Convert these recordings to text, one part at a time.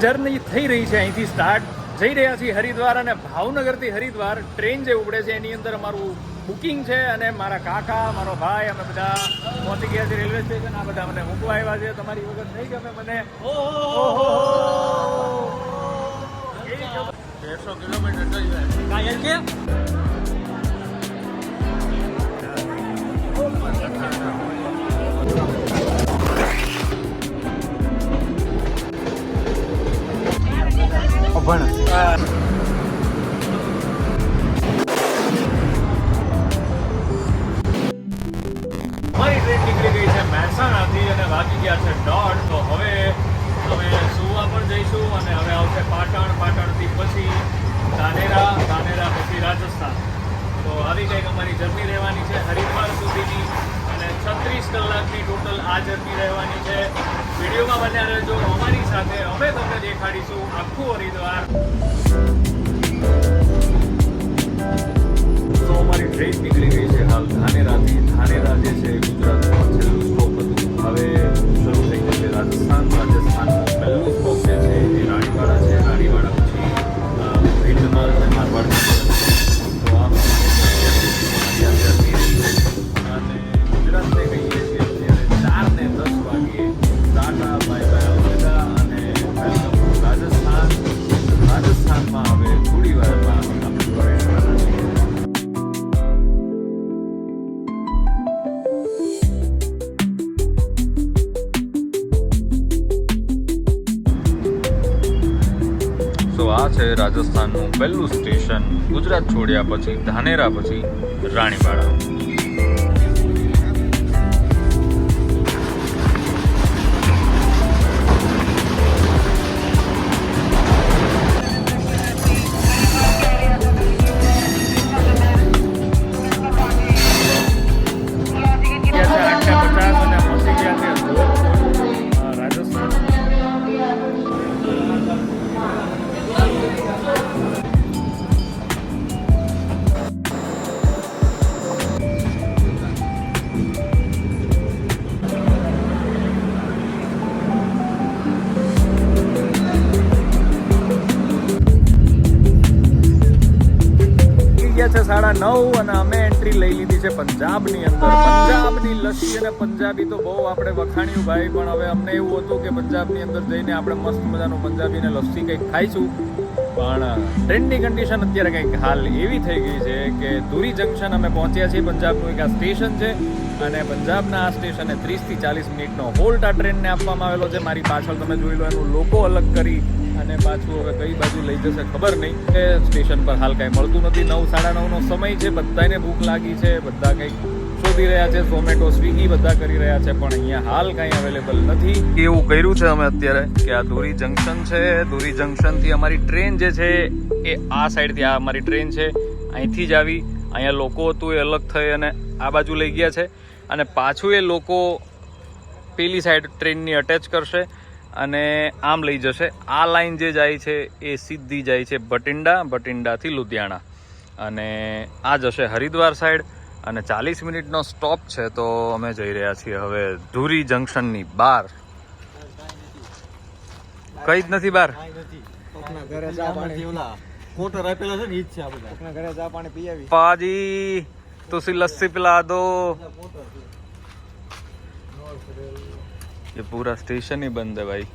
Journey થઈ રહી છે, અહીંથી સ્ટાર્ટ જઈ રહ્યા છીએ હરિદ્વાર, અને ભાવનગરથી હરિદ્વાર ટ્રેન જે ઉપડે છે એની અંદર અમારું બુકિંગ છે, અને મારા કાકા, મારો ભાઈ, અમે બધા પહોંચી ગયા છે રેલવે સ્ટેશન. આ બધા મને મૂકવા આવ્યા છે. તમારી વગર નહીં ગમે મને. 150 કિલોમીટર થઈ જાય કે અમારી ટ્રેન નીકળી ગઈ છે મહેસાણાથી અને વાગી ગયા છે 1:30. તો હવે અમે સુવા પણ જઈશું, અને હવે આવશે પાટણ, પાટણથી પછી ધાનેરા પછી રાજસ્થાન. તો આવી કંઈક અમારી જર્ની રહેવાની છે હરિદ્વાર સુધીની, અને 36 કલાકની ટોટલ આ જર્ની રહેવાની છે. વિડીયોમાં બન્યા રહેજો અમારી સાથે. અમે તમને દેખાડીશું આખું હરિદ્વાર. તો અમારી ટ્રેન નીકળી ગઈ છે હાલ ધાનેરાથી. ધાનેરા જે છે ગુજરાતમાં છેલ્લું સ્ટોપ હતું. હવે શરૂ થઈ જશે રાજસ્થાન. રાજસ્થાનનું પહેલું સ્ટોપ જે છે એ રાણીવાડા છે. રાણીવાડા પછી ભીંડમાલ અને મારવાડ. તો આ અને ગુજરાતને કહીએ છીએ અત્યારે 4:10 વાગ્યે ટાટા બાય બાય અલવિદા, અને વેલકમ ટુ રાજસ્થાન. રાજસ્થાનમાં હવે થોડી વારમાં આપણે પ્રવેશ કરવાના છીએ. તો આ છે રાજસ્થાનનું પહેલું સ્ટેશન. ગુજરાત છોડ્યા પછી ધાનેરા પછી રાણીવાડા. છે 9:30 અને અમે એન્ટ્રી લઈ લીધી છે પંજાબની અંદર. પંજાબની લસ્સી અને પંજાબી તો બહુ આપણે વખાણ્યું ભાઈ, પણ હવે અમને એવું હતું કે પંજાબની અંદર જઈને આપણે મસ્ત મજાનું પંજાબી ને લસ્સી કંઈક ખાઈશું. પણ ટ્રેનની કન્ડિશન અત્યારે કંઈક હાલ એવી થઈ ગઈ છે કે ધુરી જંકશન અમે પહોંચ્યા છીએ. પંજાબનું એક આ સ્ટેશન છે, અને પંજાબના આ સ્ટેશને 30 થી 40 મિનિટનો હોલ્ટ આ ટ્રેનને આપવામાં આવેલો છે. મારી પાછળ તમે જોઈ લો એનું લોગો અલગ કરી, અને પાછું હવે કઈ બાજુ લઈ જશે ખબર નહીં. કે સ્ટેશન પર હાલ કાંઈ મળતું નથી. 9, 9:30નો સમય છે. બધાને ભૂખ લાગી છે, બધા કંઈક શોધી રહ્યા છે. ઝોમેટો, સ્વિગી બધા કરી રહ્યા છે, પણ અહીંયા હાલ કાંઈ અવેલેબલ નથી. એવું કર્યું છે અમે અત્યારે કે આ ધુરી જંકશન છે. ધુરી જંકશનથી અમારી ટ્રેન જે છે એ આ સાઈડથી, આ અમારી ટ્રેન છે અહીંથી જ આવી. અહીંયા લોકો હતું એ અલગ થઈ અને આ બાજુ લઈ ગયા છે, અને પાછું એ લોકો પેલી સાઈડ ટ્રેનની અટેચ કરશે અને આમ લઈ જશે. આ લાઈન જે જાય છે એ સીધી જાય છે બટિંડા, બટિંડાથી લુધિયાણા, અને આ જશે હરિદ્વાર સાઈડ. અને 40 મિનિટનો સ્ટોપ છે. તો અમે જઈ રહ્યા છીએ હવે ધુરી જંકશનની બહાર. કઈ જ નથી બહાર. પાજી तुसी लस्सी पिला दो. ये पूरा स्टेशन ही बंद है भाई.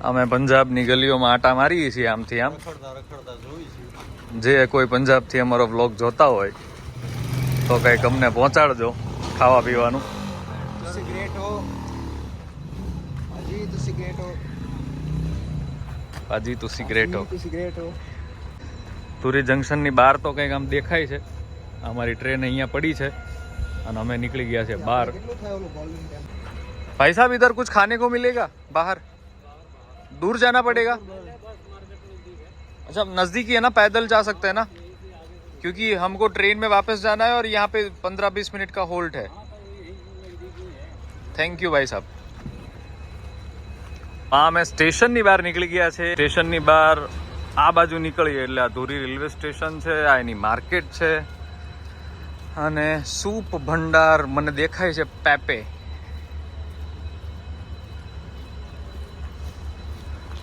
અમે પંજાબની ગલીઓમાં આટા મારીએ છીએ આમથી આમ. જે કોઈ પંજાબથી અમારો વ્લોગ જોતા હોય તો કંઈક અમને પહોંચાડજો ખાવા પીવાનું. પાજી તુસી ગ્રેટ હો. ધુરી જંકશનની બહાર તો કંઈક આમ દેખાય છે. અમારી ટ્રેન અહીંયા પડી છે અને અમે નીકળી ગયા છે બહાર. भाई साहब इधर कुछ खाने को मिलेगा? बाहर दूर जाना पड़ेगा? अच्छा नज़दीक ही है ना, पैदल जा सकते हैं ना, क्योंकि हमको ट्रेन में वापस जाना है और यहाँ पे 15-20 मिनट का होल्ट है. थैंक यू भाई साहब. हाँ मैं स्टेशन ની બહાર નીકળી ગયા છે. સ્ટેશન ની બહાર આ બાજુ નીકળીએ એટલે આ ધુરી રેલવે સ્ટેશન છે, આ એની માર્કેટ છે અને સૂપ ભંડાર મને દેખાય છે પેપે.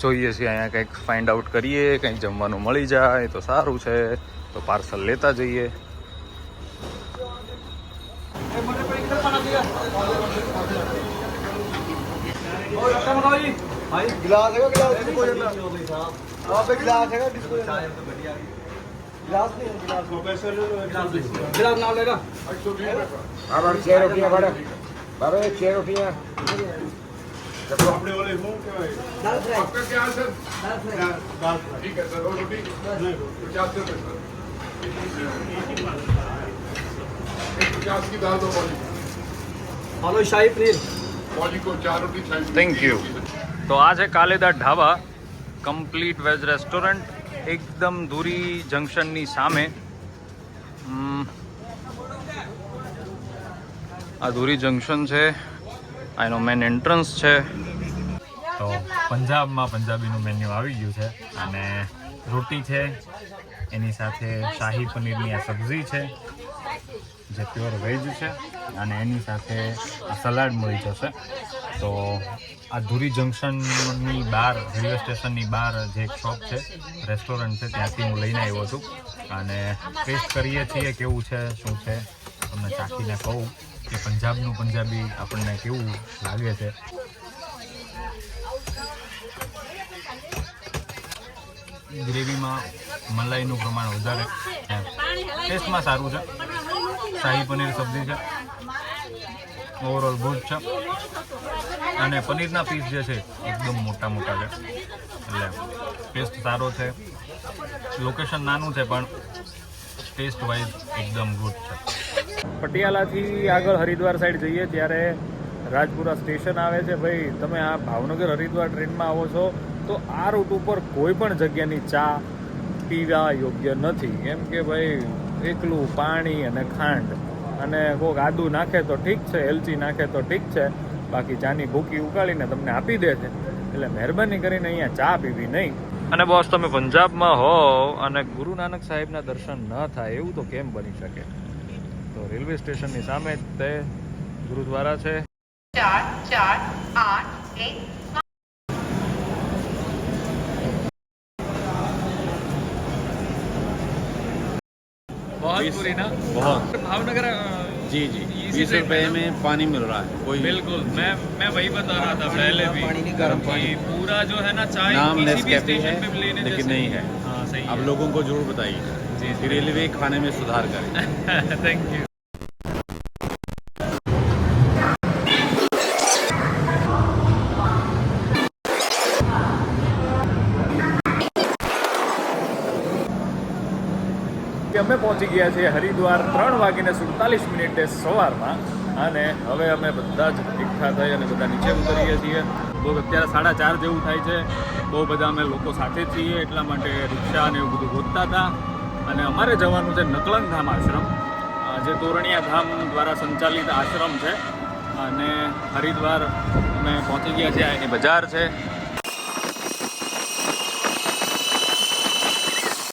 જોઈએ છીએ અહીંયા કંઈક ફાઇન્ડ આઉટ કરીએ, કંઈક જમવાનું મળી જાય તો સારું છે, તો પાર્સલ લેતા જઈએ. अपने वाले हो क्या दाल फ्राई आपका क्या है सर दाल फ्राई दाल फ्राई ठीक है सर और रोटी नहीं 50 रुपए सर 50 की दाल दो वाली हेलो शाही पनीर वाली को 4 रोटी चाहिए. Thank you. તો આ છે કાલેદાર ઢાબા, કમ્પ્લીટ વેજ રેસ્ટોરન્ટ, એકદમ ધુરી જંકશનની સામે. આ ધુરી જંકશન છે, આ એનો મેન એન્ટ્રન્સ છે. તો પંજાબમાં પંજાબીનું મેન્યુ આવી ગયું છે અને રોટી છે, એની સાથે શાહી પનીરની આ સબ્જી છે જે પ્યોર વેજ છે, અને એની સાથે આ સલાડ મળી જશે. તો આ ધુરી જંકશનની બહાર, રેલવે સ્ટેશનની બહાર જે એક શોપ છે, રેસ્ટોરન્ટ છે, ત્યાંથી હું લઈને આવ્યો છું અને ટેસ્ટ કરીએ છીએ કેવું છે, શું છે, તમને ચાખીને કહું કે પંજાબનું પંજાબી આપણને કેવું લાગે છે. ગ્રેવીમાં મલાઈનું પ્રમાણ વધારે, ટેસ્ટમાં સારું છે. શાહી પનીર સબ્જી છે, ઓવરઓલ ગુડ છે, અને પનીરના પીસ જે છે એકદમ મોટા મોટા છે, એટલે ટેસ્ટ સારો છે. લોકેશન નાનું છે પણ ટેસ્ટ વાઇઝ એકદમ ગુડ છે. પટિયાલાથી આગળ હરિદ્વાર સાઈડ જઈએ ત્યારે રાજપુરા સ્ટેશન આવે છે. ભાઈ તમે આ ભાવનગર હરિદ્વાર ટ્રેનમાં આવો છો તો આ રૂટ ઉપર કોઈ પણ જગ્યાની ચા પીવા યોગ્ય નથી, કેમ કે ભાઈ એકલું પાણી અને ખાંડ, અને કોઈક આદુ નાખે તો ઠીક છે, એલચી નાખે તો ઠીક છે, બાકી ચાની ભૂકી ઉકાળીને તમને આપી દે છે. એટલે મહેરબાની કરીને અહીંયા ચા પીવી નહીં. અને બોસ, તમે પંજાબમાં હો અને ગુરુ નાનક સાહેબના દર્શન ન થાય એવું તો કેમ બની શકે? તો રેલવે સ્ટેશનની સામે જ તે ગુરુદ્વારા છે. 4 8 1 बहुत पूरी ना, बहुत भावनगर जी जी 20 रुपए में पानी मिल रहा है. कोई बिल्कुल, मैं वही बता रहा था पहले भी कि पूरा जो है ना चाय नाम किसी भी नेस्कैफे स्टेशन है पे भी लेने लेकिन जैसे- नहीं है. हाँ सही आप लोगों को जरूर बताइए जी कि रेलवे खाने में सुधार करें. Thank you. કે અમે પહોંચી ગયા છીએ હરિદ્વાર 3:47 સવારમાં, અને હવે અમે બધા જ એકઠા થઈ અને બધા નીચે ઉતરીએ છીએ. બહુ અત્યારે 4:30 જેવું થાય છે. બહુ બધા અમે લોકો સાથે છીએ, એટલા માટે રિક્ષા અને એવું બધું ગોતતા હતા. અને અમારે જવાનું છે નકલંગ ધામ આશ્રમ, જે તોરણિયા ધામ દ્વારા સંચાલિત આશ્રમ છે. અને હરિદ્વાર અમે પહોંચી ગયા છીએ, એની બજાર છે.